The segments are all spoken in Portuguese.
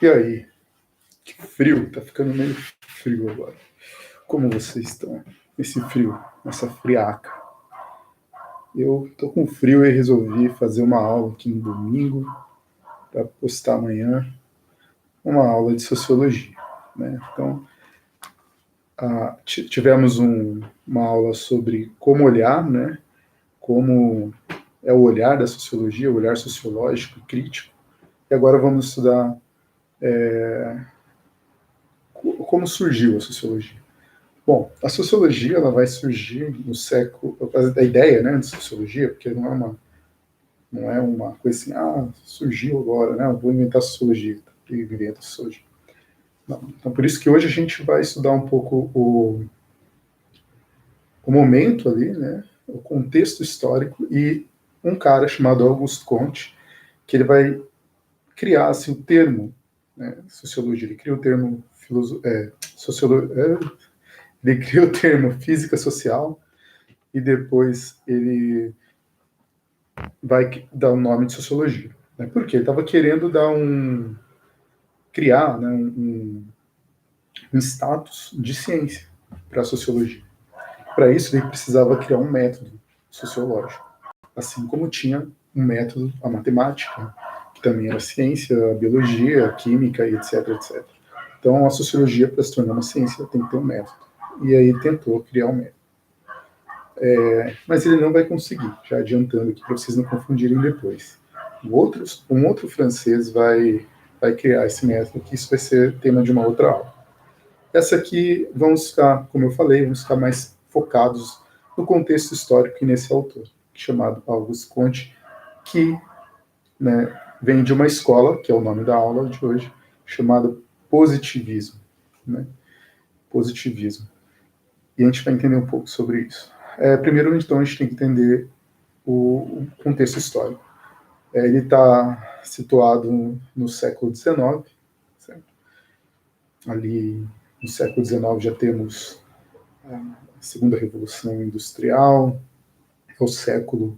E aí? Que frio, tá ficando meio frio agora. Como vocês estão? Esse frio, essa friaca. Eu tô com frio e resolvi fazer uma aula aqui no domingo para postar amanhã uma aula de sociologia, né? Então, tivemos uma aula sobre como olhar, né? Como é o olhar da sociologia, o olhar sociológico, crítico. E agora vamos estudar como surgiu a sociologia. Bom, a sociologia ela vai surgir no século, a ideia, né, de sociologia, porque não é uma coisa assim, surgiu agora, né, eu vou inventar sociologia, e inventa sociologia. Não. Então, por isso que hoje a gente vai estudar um pouco o momento ali, né, o contexto histórico e um cara chamado Auguste Comte, que ele vai criar assim, o termo, né, sociologia, ele cria o termo sociologia, ele cria o termo física social e depois ele vai dar o nome de sociologia. Né? Porque ele estava querendo criar, né, um status de ciência para a sociologia. Para isso, ele precisava criar um método sociológico, assim como tinha um método, a matemática, que também era ciência, a biologia, a química e etc, etc. Então, a sociologia, para se tornar uma ciência, tem que ter um método. E aí ele tentou criar um método. Mas ele não vai conseguir, já adiantando aqui para vocês não confundirem depois. Um outro francês vai criar esse método, que isso vai ser tema de uma outra aula. Essa aqui, vamos ficar, como eu falei, vamos ficar mais focados no contexto histórico e nesse autor, chamado Auguste Comte, que, né, vem de uma escola, que é o nome da aula de hoje, chamada positivismo. Né? Positivismo. E a gente vai entender um pouco sobre isso. Primeiro, então, a gente tem que entender o contexto histórico. Ele está situado no século XIX. Certo? Ali, no século XIX, já temos a Segunda Revolução Industrial, é o século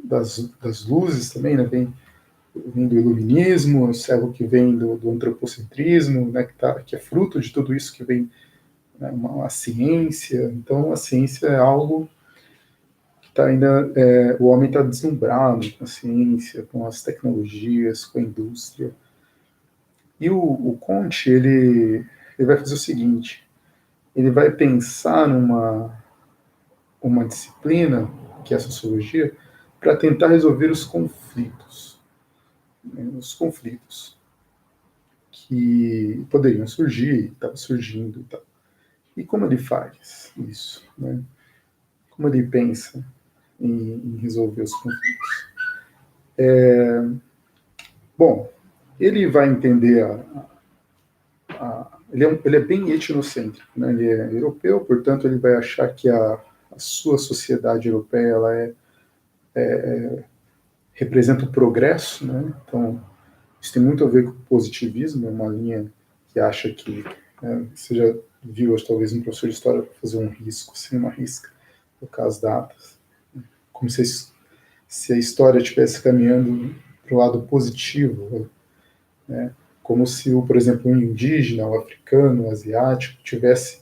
das luzes também, né? Vem do iluminismo, é o século que vem do antropocentrismo, né? Que é fruto de tudo isso que vem, né? A ciência. Então, a ciência é algo tá ainda o homem está deslumbrado com a ciência, com as tecnologias, com a indústria. E o Comte, ele vai fazer o seguinte, ele vai pensar uma disciplina, que é a sociologia, para tentar resolver os conflitos. Né, os conflitos que poderiam surgir, estavam surgindo e tal. E como ele faz isso? Né? Como ele pensa em resolver os conflitos? Bom, ele vai entender ele é bem etnocêntrico, né? Ele é europeu, portanto ele vai achar que a sua sociedade europeia ela representa o progresso, né? Então isso tem muito a ver com o positivismo, é uma linha que acha que você já viu talvez um professor de história fazer um risco, assim, uma risca, colocar as datas, como se a história estivesse caminhando para o lado positivo, né? Como se, por exemplo, um indígena, o africano, o asiático, tivesse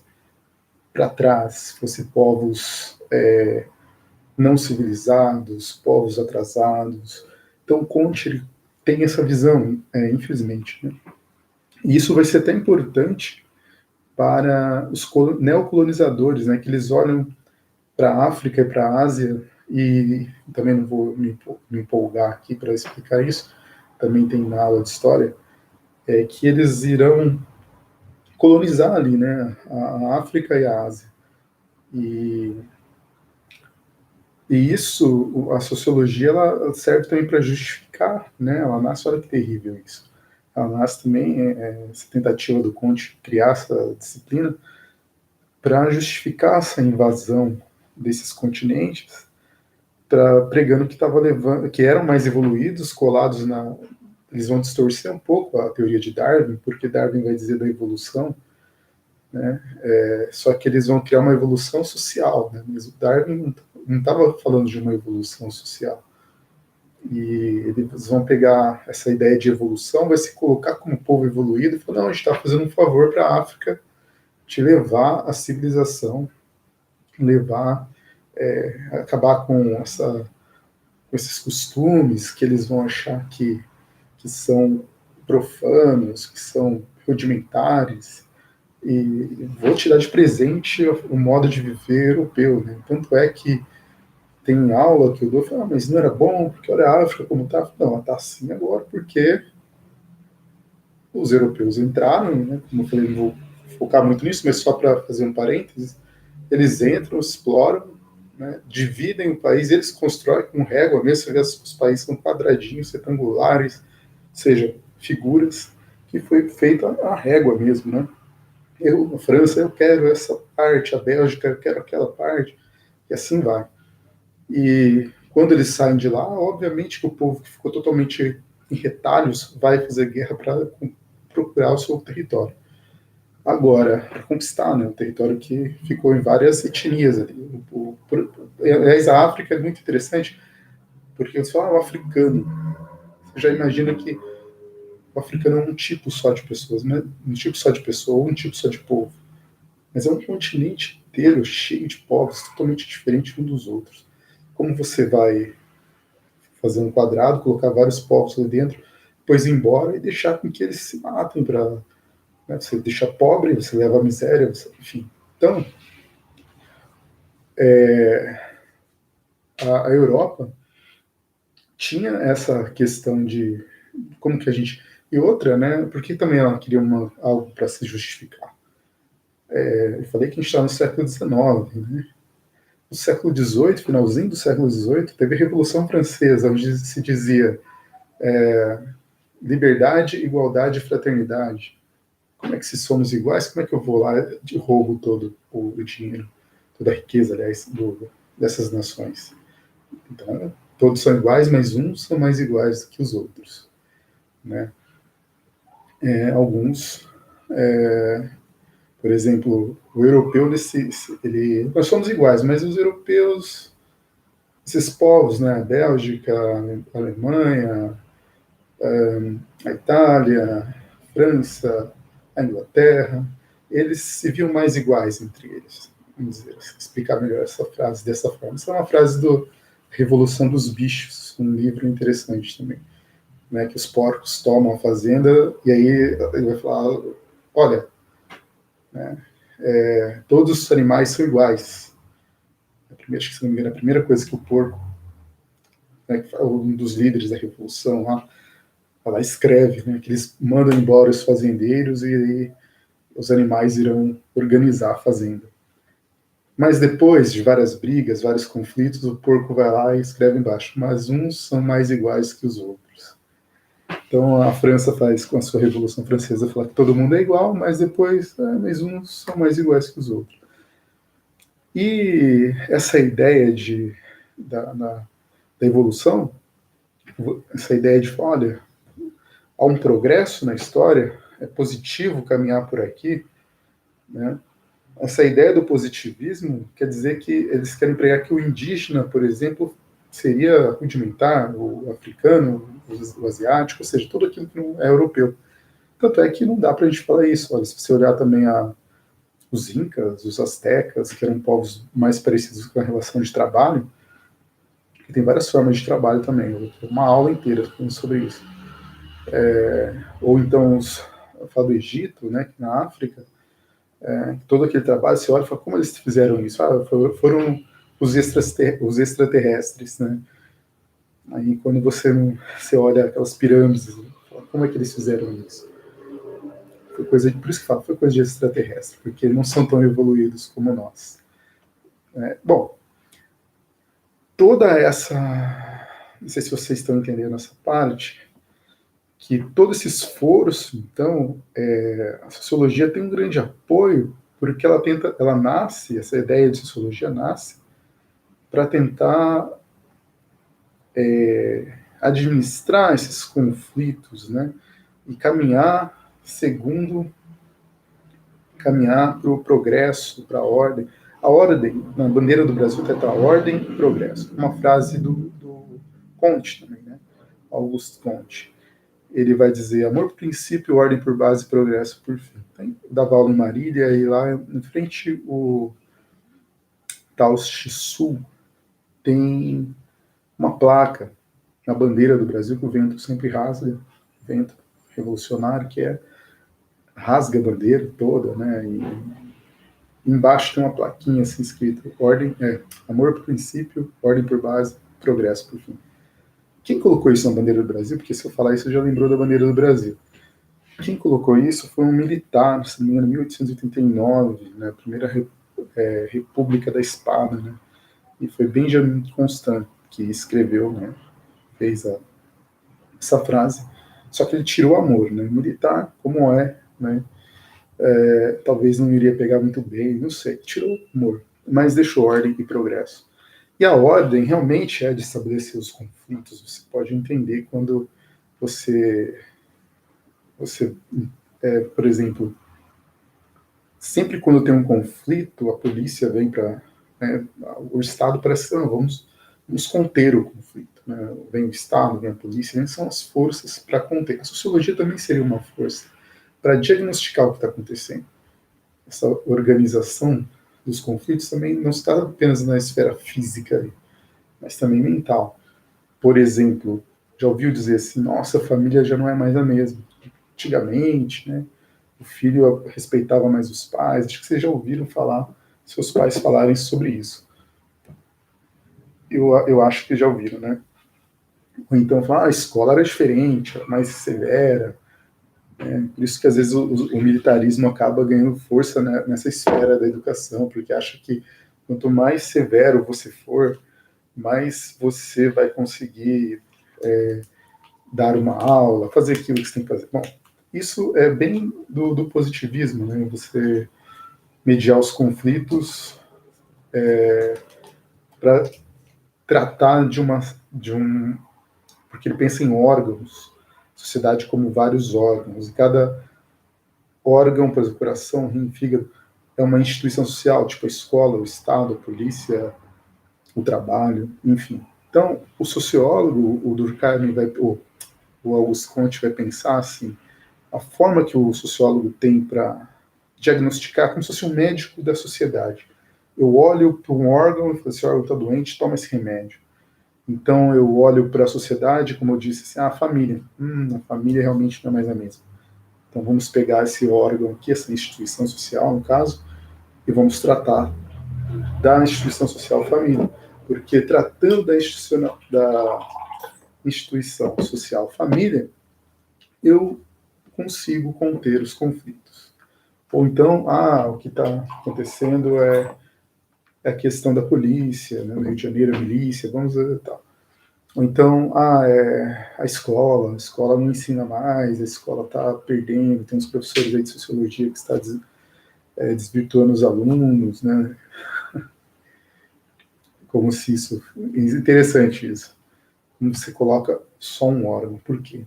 para trás, fosse povos não civilizados, povos atrasados. Então, Comte tem essa visão, infelizmente. Né? E isso vai ser até importante para os neocolonizadores, né, que eles olham para a África e para a Ásia, e também não vou me empolgar aqui para explicar isso, também tem na aula de história, que eles irão colonizar ali, né, a África e a Ásia. E isso, a sociologia, ela serve também para justificar, né, ela nasce, olha que terrível isso, ela nasce também, essa tentativa do Comte criar essa disciplina para justificar essa invasão desses continentes, pregando que estava levando, que eram mais evoluídos, colados eles vão distorcer um pouco a teoria de Darwin, porque Darwin vai dizer da evolução, né? Só que eles vão criar uma evolução social, né? Mas o Darwin não estava falando de uma evolução social. E eles vão pegar essa ideia de evolução, vai se colocar como povo evoluído e falar, não, a gente está fazendo um favor para a África de levar a civilização, levar, acabar com esses costumes que eles vão achar que são profanos, que são rudimentares, e vou te dar de presente o modo de viver europeu, né? Tanto é que tem aula que eu dou, eu falo, mas não era bom, porque olha a África como tá. Não, está assim agora porque os europeus entraram, né? Como eu falei, não vou focar muito nisso, mas só para fazer um parênteses, eles entram, exploram, né? Dividem o país, eles constroem com régua mesmo, você vê os países são quadradinhos, retangulares, ou seja, figuras, que foi feita a régua mesmo, né? A França, eu quero essa parte, a Bélgica, eu quero aquela parte, e assim vai. E quando eles saem de lá, obviamente que o povo que ficou totalmente em retalhos vai fazer guerra para procurar o seu território. Agora, para conquistar, né, o território que ficou em várias etnias ali. Aliás, a África é muito interessante, porque você fala o africano. Você já imagina que o africano é um tipo só de pessoas, né? Um tipo só de pessoa, um tipo só de povo. Mas é um continente inteiro cheio de povos totalmente diferentes uns dos outros. Como você vai fazer um quadrado, colocar vários povos ali dentro, depois ir embora e deixar com que eles se matem para, né, você deixa pobre, você leva a miséria, enfim. Então, a Europa tinha essa questão de como que a gente... E outra, né, porque também ela queria algo para se justificar. Eu falei que a gente está no século XIX, né? No século XVIII, finalzinho do século XVIII, teve a Revolução Francesa, onde se dizia liberdade, igualdade e fraternidade. Como é que se somos iguais, como é que eu vou lá e roubo todo o dinheiro, toda a riqueza, aliás, dessas nações? Então, todos são iguais, mas uns são mais iguais do que os outros, né? Alguns, por exemplo, o europeu, nós somos iguais, mas os europeus, esses povos, né, a Bélgica, a Alemanha, a Itália, a França, a Inglaterra, eles se viam mais iguais entre eles. Vamos dizer, explicar melhor essa frase dessa forma. Essa é uma frase do Revolução dos Bichos, um livro interessante também, né, que os porcos tomam a fazenda e aí ele vai falar, olha, né, todos os animais são iguais. Acho que, se não me engano, a primeira coisa que o porco, né, um dos líderes da revolução lá, ela escreve, né, que eles mandam embora os fazendeiros e aí os animais irão organizar a fazenda. Mas depois de várias brigas, vários conflitos, o porco vai lá e escreve embaixo, mas uns são mais iguais que os outros. Então a França faz com a sua Revolução Francesa falar que todo mundo é igual, mas depois, mas uns são mais iguais que os outros. E essa ideia da evolução, essa ideia de, olha, há um progresso na história, é positivo caminhar por aqui, né? Essa ideia do positivismo quer dizer que eles querem pregar que o indígena, por exemplo, seria rudimentar, o africano, o asiático, ou seja, tudo aquilo que não é europeu. Tanto é que não dá para a gente falar isso. Olha, se você olhar também os incas, os astecas, que eram povos mais parecidos com a relação de trabalho, que tem várias formas de trabalho também. Eu vou ter uma aula inteira falando sobre isso. Ou então, eu falo do Egito, né, que na África, todo aquele trabalho, você olha e fala, como eles fizeram isso? Foram os extraterrestres, né? Aí quando você olha aquelas pirâmides, fala, como é que eles fizeram isso? Por isso que falo, foi coisa de extraterrestre, porque não são tão evoluídos como nós. Bom, toda essa, não sei se vocês estão entendendo essa parte, que todo esse esforço, então, a sociologia tem um grande apoio, porque ela nasce, essa ideia de sociologia nasce para tentar administrar esses conflitos, né, e caminhar para o progresso, para a ordem. A ordem, na bandeira do Brasil está a ordem e progresso. Uma frase do Conte também, né? Auguste Comte. Ele vai dizer amor por princípio, ordem por base, progresso por fim. Tem, dava aula em Marília e lá em frente o Tao Te Ching tem uma placa na bandeira do Brasil que o vento sempre rasga, vento revolucionário que é rasga a bandeira toda, né? E embaixo tem uma plaquinha assim escrita ordem, amor por princípio, ordem por base, progresso por fim. Quem colocou isso na bandeira do Brasil? Porque se eu falar isso, já lembrou da bandeira do Brasil. Quem colocou isso foi um militar, se não me engano, em 1889, né, a primeira República da Espada, né? E foi Benjamin Constant que escreveu, né, fez essa frase. Só que ele tirou o amor, né? Militar, como é, né? Talvez não iria pegar muito bem, não sei. Tirou o amor, mas deixou ordem e progresso. E a ordem realmente é de estabelecer os conflitos. Você pode entender quando você por exemplo, sempre quando tem um conflito, a polícia vem para, né, o Estado parece que vamos conter o conflito. Né? Vem o Estado, vem a polícia, vem, são as forças para conter. A sociologia também seria uma força para diagnosticar o que está acontecendo. Essa organização dos conflitos também não está apenas na esfera física, mas também mental. Por exemplo, já ouviu dizer assim, nossa, a família já não é mais a mesma. Antigamente, né, o filho respeitava mais os pais. Acho que vocês já ouviram falar, seus pais falarem sobre isso. Eu acho que já ouviram, né? Ou então falar, a escola era diferente, era mais severa. Né? Por isso que às vezes o militarismo acaba ganhando força, né, nessa esfera da educação, porque acha que quanto mais severo você for, mais você vai conseguir dar uma aula, fazer aquilo que você tem que fazer. Bom, isso é bem do positivismo, né? Você mediar os conflitos para tratar de um, porque ele pensa em órgãos, sociedade como vários órgãos, e cada órgão, por exemplo, coração, rim, fígado, é uma instituição social, tipo a escola, o Estado, a polícia, o trabalho, enfim. Então, o sociólogo, o Durkheim, o Auguste Comte vai pensar assim, a forma que o sociólogo tem para diagnosticar como se fosse um médico da sociedade. Eu olho para um órgão e falo, esse órgão está doente, toma esse remédio. Então eu olho para a sociedade, como eu disse, assim, a família. A família realmente não é mais a mesma. Então vamos pegar esse órgão aqui, essa instituição social, no caso, e vamos tratar da instituição social família. Porque tratando da instituição social família, eu consigo conter os conflitos. Ou então, o que está acontecendo é a questão da polícia, né? No Rio de Janeiro, a milícia, vamos ver tal. Ou então, a escola não ensina mais, a escola está perdendo, tem uns professores aí de sociologia que está desvirtuando os alunos, né? Como se isso... É interessante isso. Como você coloca só um órgão. Por quê?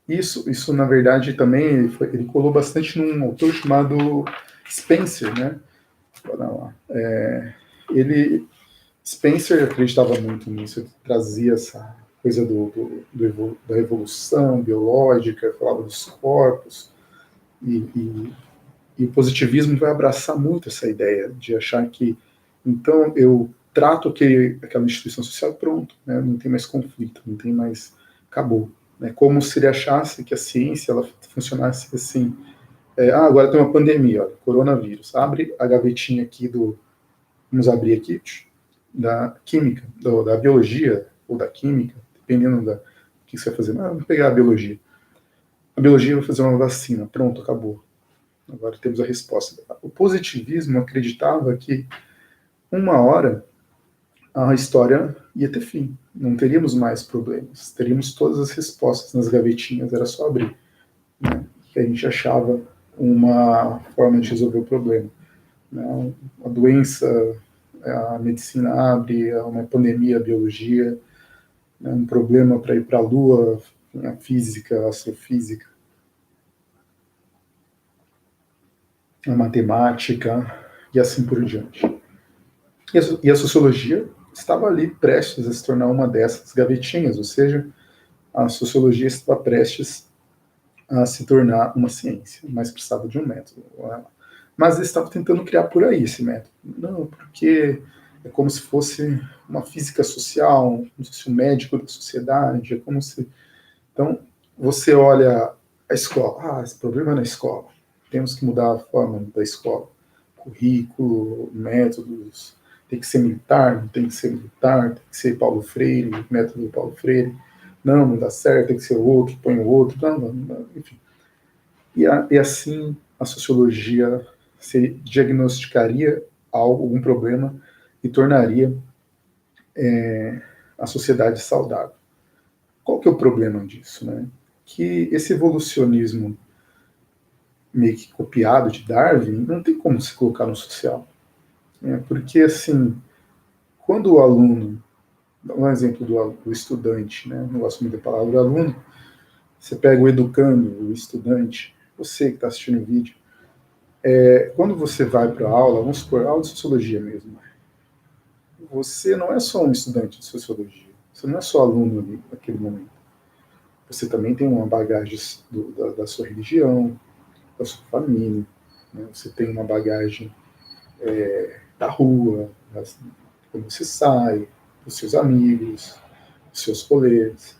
Isso na verdade, também ele colou bastante num autor chamado Spencer, né? Spencer acreditava muito nisso, ele trazia essa coisa da evolução biológica, falava dos corpos, e o positivismo vai abraçar muito essa ideia de achar que, então, eu trato aquela instituição social e pronto, né? Não tem mais conflito, não tem mais... acabou. Né? Como se ele achasse que a ciência ela funcionasse assim, agora tem uma pandemia, ó, coronavírus, abre a gavetinha aqui vamos abrir aqui, da química, da biologia ou da química, dependendo do que você vai fazer. Vamos pegar a biologia. A biologia vai fazer uma vacina, pronto, acabou. Agora temos a resposta. O positivismo acreditava que uma hora a história ia ter fim, não teríamos mais problemas, teríamos todas as respostas nas gavetinhas, era só abrir. Né? Que a gente achava uma forma de resolver o problema. Né? A doença, a medicina abre, uma pandemia, a biologia, né? Um problema para ir para a Lua, a física, a astrofísica, a matemática e assim por diante. E a sociologia estava ali prestes a se tornar uma dessas gavetinhas, ou seja, a sociologia estava prestes a se tornar uma ciência, mas precisava de um método. Mas eles estavam tentando criar por aí esse método. Não, porque é como se fosse uma física social, como se fosse um médico da sociedade, é como se... Então, você olha a escola, esse problema é na escola, temos que mudar a forma da escola, currículo, métodos, tem que ser militar, não tem que ser militar, tem que ser Paulo Freire, método Paulo Freire, não dá certo, tem que ser o outro, põe o outro, não, enfim. E assim a sociologia se diagnosticaria algum problema e tornaria a sociedade saudável. Qual que é o problema disso, né? Que esse evolucionismo meio que copiado de Darwin não tem como se colocar no social. Porque, assim, quando o aluno, um exemplo do estudante, né? Não gosto muito da palavra aluno, você pega o educando, o estudante, você que está assistindo o vídeo, quando você vai para a aula, vamos supor, aula de sociologia mesmo, você não é só um estudante de sociologia, você não é só aluno ali naquele momento. Você também tem uma bagagem da sua religião, da sua família, né? Você tem uma bagagem da rua, como você sai, dos seus amigos, dos seus colegas.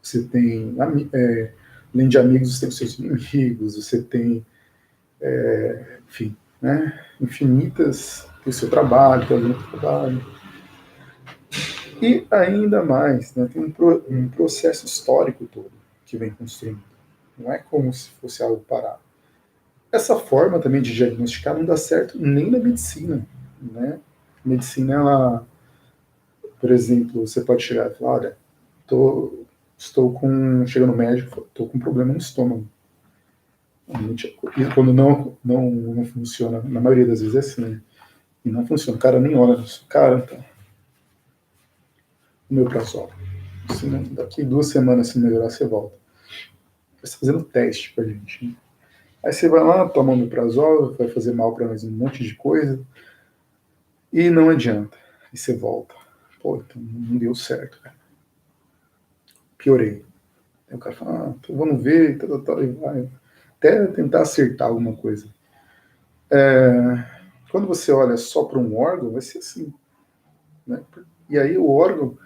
Você tem, além de amigos, você tem os seus inimigos, você tem, enfim, né, infinitas, tem o seu trabalho, tem algum trabalho. E ainda mais, né, tem um processo histórico todo que vem construindo. Não é como se fosse algo parado. Essa forma também de diagnosticar não dá certo nem na medicina, né? A medicina, ela, por exemplo, você pode chegar e falar, olha, chega no médico, estou com um problema no estômago. E quando não funciona, na maioria das vezes é assim, né? E não funciona, o cara nem olha nisso. Cara, tá. O meu prazol. Daqui 2 semanas, se melhorar, você volta. Você está fazendo teste com a gente, né? Aí você vai lá, toma o omeprazol, vai fazer mal para mais um monte de coisa, e não adianta. E você volta. Pô, então não deu certo, cara. Piorei. Aí o cara fala, então vamos ver, e vai. Até tentar acertar alguma coisa. Quando você olha só para um órgão, vai ser assim, né? E aí o órgão,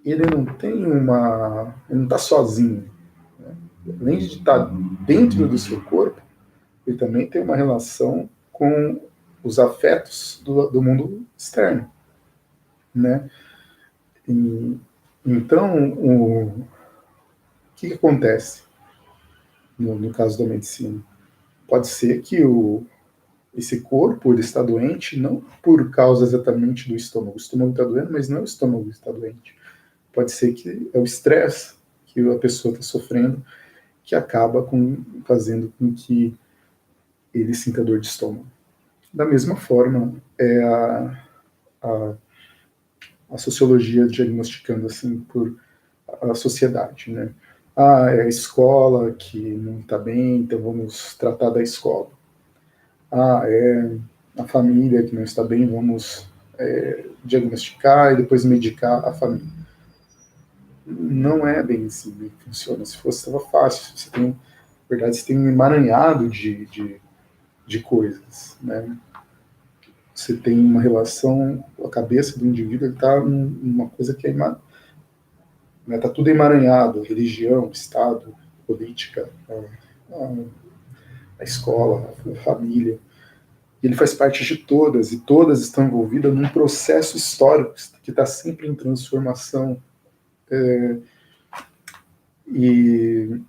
ele não tem uma... ele não está sozinho. Né? Além de estar dentro do seu corpo, ele também tem uma relação com os afetos do mundo externo, né? E, então, o que acontece no caso da medicina? Pode ser que esse corpo ele está doente não por causa exatamente do estômago. O estômago está doendo, mas não é o estômago que está doente. Pode ser que é o estresse que a pessoa está sofrendo que acaba fazendo com que ele sinta dor de estômago. Da mesma forma, é a, a sociologia diagnosticando assim por a sociedade, né? É a escola que não está bem, então vamos tratar da escola. É a família que não está bem, vamos diagnosticar e depois medicar a família. Não é bem assim que funciona. Se fosse, estava fácil. Na verdade, você tem um emaranhado de coisas, né? Você tem uma relação, a cabeça do indivíduo está numa coisa que está, né, tá tudo emaranhado, religião, Estado, política, a escola, a família. Ele faz parte de todas, e todas estão envolvidas num processo histórico que está sempre em transformação. E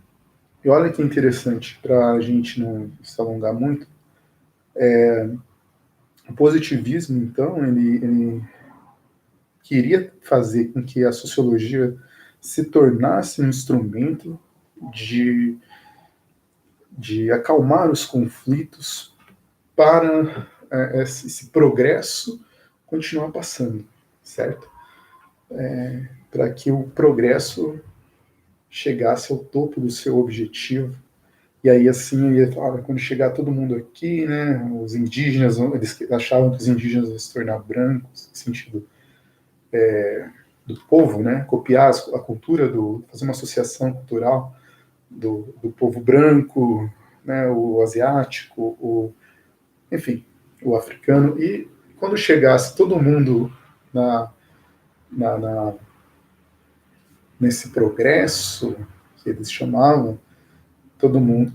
olha que interessante, para a gente não se alongar muito, o positivismo, então, ele queria fazer com que a sociologia se tornasse um instrumento de acalmar os conflitos para esse progresso continuar passando, certo? Para que o progresso chegasse ao topo do seu objetivo. E aí, assim, ele falava, quando chegar todo mundo aqui, né, os indígenas, eles achavam que os indígenas iam se tornar brancos, no sentido do povo, né? Copiar a cultura, fazer uma associação cultural do povo branco, né? O asiático, enfim, o africano, e quando chegasse todo mundo na, nesse progresso que eles chamavam, todo mundo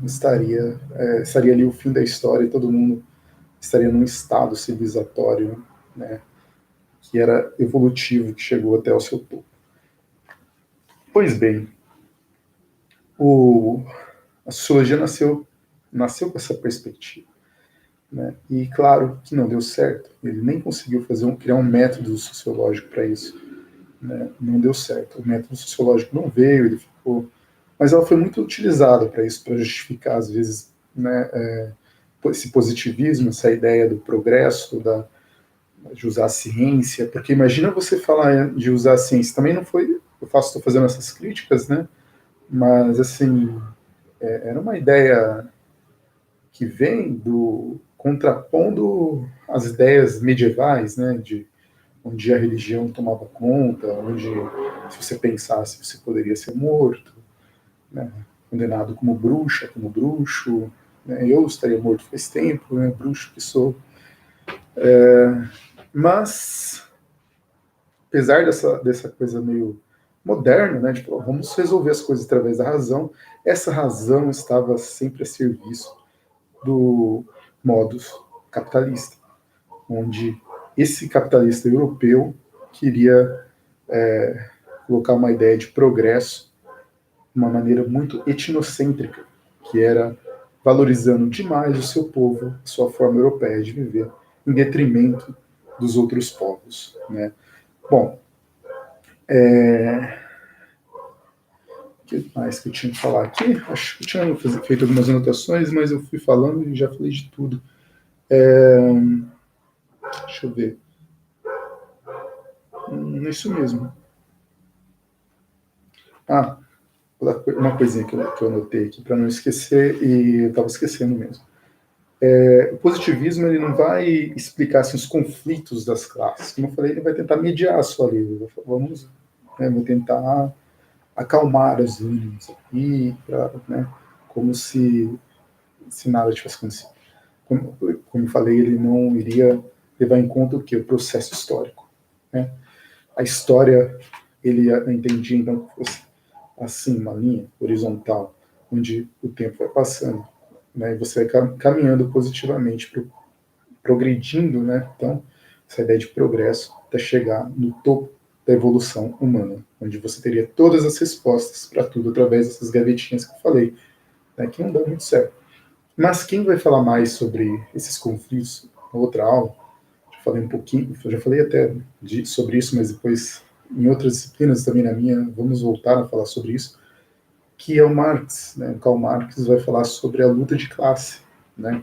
estaria ali o fim da história e todo mundo estaria num estado civilizatório, né, que era evolutivo, que chegou até o seu topo. Pois bem, a sociologia nasceu com essa perspectiva, né, e claro que não deu certo, ele nem conseguiu criar um método sociológico para isso, né, não deu certo, o método sociológico não veio, ele ficou, mas ela foi muito utilizada para isso, para justificar às vezes, né, esse positivismo, essa ideia do progresso, de usar a ciência, porque imagina você falar de usar a ciência, também não foi, estou fazendo essas críticas, né, mas assim, era uma ideia que vem contrapondo as ideias medievais, né, onde a religião tomava conta, onde se você pensasse você poderia ser morto, né, condenado como bruxa, como bruxo, né, eu estaria morto faz tempo, né, bruxo que sou. Mas, apesar dessa coisa meio moderna, né, tipo, vamos resolver as coisas através da razão, essa razão estava sempre a serviço do modus capitalista, onde esse capitalista europeu queria colocar uma ideia de progresso de uma maneira muito etnocêntrica, que era valorizando demais o seu povo, a sua forma europeia de viver, em detrimento dos outros povos, né? Bom, o que mais que eu tinha que falar aqui? Acho que eu tinha feito algumas anotações, mas eu fui falando e já falei de tudo. Deixa eu ver. É isso mesmo. Ah, uma coisinha que eu anotei aqui para não esquecer, e eu estava esquecendo mesmo. O positivismo ele não vai explicar assim, os conflitos das classes. Como eu falei, ele vai tentar mediar a sua vida. Vou tentar acalmar os ânimos aqui, né, como se nada tivesse acontecido. Como eu falei, ele não iria levar em conta o que? O processo histórico. Né? A história, ele entendia então que fosse assim, uma linha horizontal, onde o tempo vai passando, né, e você vai caminhando positivamente, progredindo, né, então, essa ideia de progresso, até chegar no topo da evolução humana, onde você teria todas as respostas para tudo através dessas gavetinhas que eu falei, né, que não dá muito certo. Mas quem vai falar mais sobre esses conflitos na outra aula, já falei um pouquinho, já falei até sobre isso, mas depois em outras disciplinas também na minha, vamos voltar a falar sobre isso, que é o Marx, né? O Karl Marx vai falar sobre a luta de classe, né?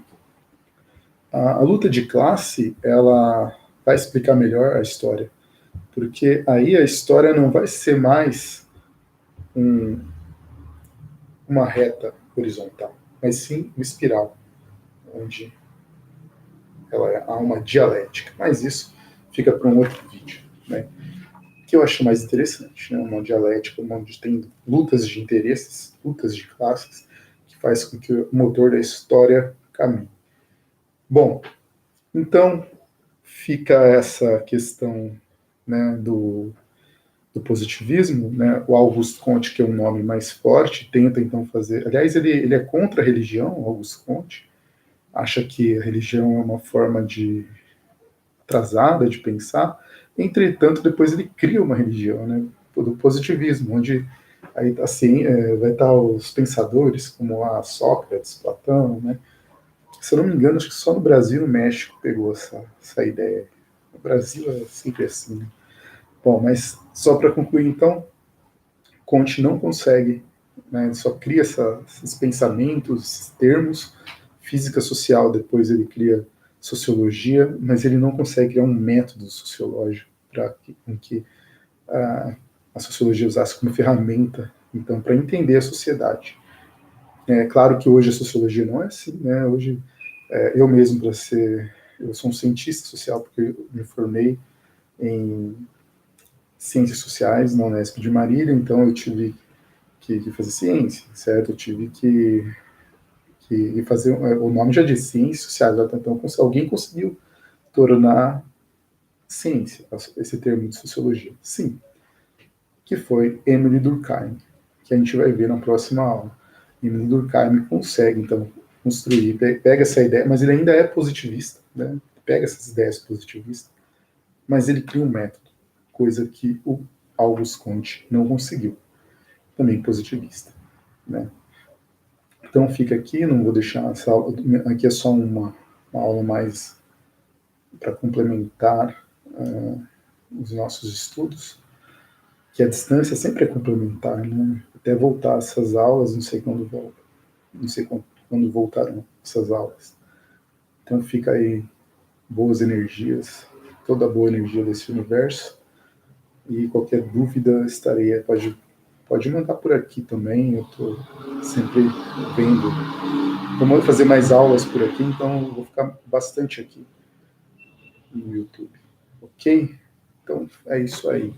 A luta de classe, ela vai explicar melhor a história, porque aí a história não vai ser mais uma reta horizontal, mas sim uma espiral, onde há uma dialética. Mas isso fica para um outro vídeo, né? Que eu acho mais interessante, né? Uma dialética onde tem lutas de interesses, lutas de classes, que faz com que o motor da história caminhe. Bom, então fica essa questão, né, do positivismo, né? O Auguste Comte, que é um nome mais forte, tenta então fazer. Aliás, ele é contra a religião, Auguste Comte, acha que a religião é uma forma de atrasada de pensar. Entretanto, depois ele cria uma religião, né, do positivismo, onde aí assim vai estar os pensadores como a Sócrates, Platão, né. Se eu não me engano, acho que só no Brasil e no México pegou essa ideia. No Brasil é sempre assim. Né? Bom, mas só para concluir, então, Comte não consegue, né, ele só cria esses pensamentos, esses termos, física social, depois ele cria sociologia, mas ele não consegue criar um método sociológico para que a sociologia usasse como ferramenta, então, para entender a sociedade. É claro que hoje a sociologia não é assim, né? Hoje, eu mesmo, eu sou um cientista social porque eu me formei em Ciências Sociais na Unesp de Marília, então eu tive que fazer ciência, certo? Eu tive que fazer, o nome já diz, Ciências Sociais, então alguém conseguiu tornar ciência, esse termo de sociologia. Sim, que foi Emily Durkheim, que a gente vai ver na próxima aula. Emily Durkheim consegue, então, construir, pega essa ideia, mas ele ainda é positivista, né? Pega essas ideias positivistas, mas ele cria um método, coisa que o Auguste Comte não conseguiu, também positivista, né? Então fica aqui, não vou deixar essa aula, aqui é só uma aula mais para complementar os nossos estudos, que a distância sempre é complementar, né? Até voltar essas aulas, não sei quando volta, não sei quando voltarão essas aulas. Então fica aí boas energias, toda a boa energia desse universo, e qualquer dúvida estarei, pode mandar por aqui também, eu estou sempre vendo. Vamos fazer mais aulas por aqui, então eu vou ficar bastante aqui no YouTube, ok? Então é isso aí.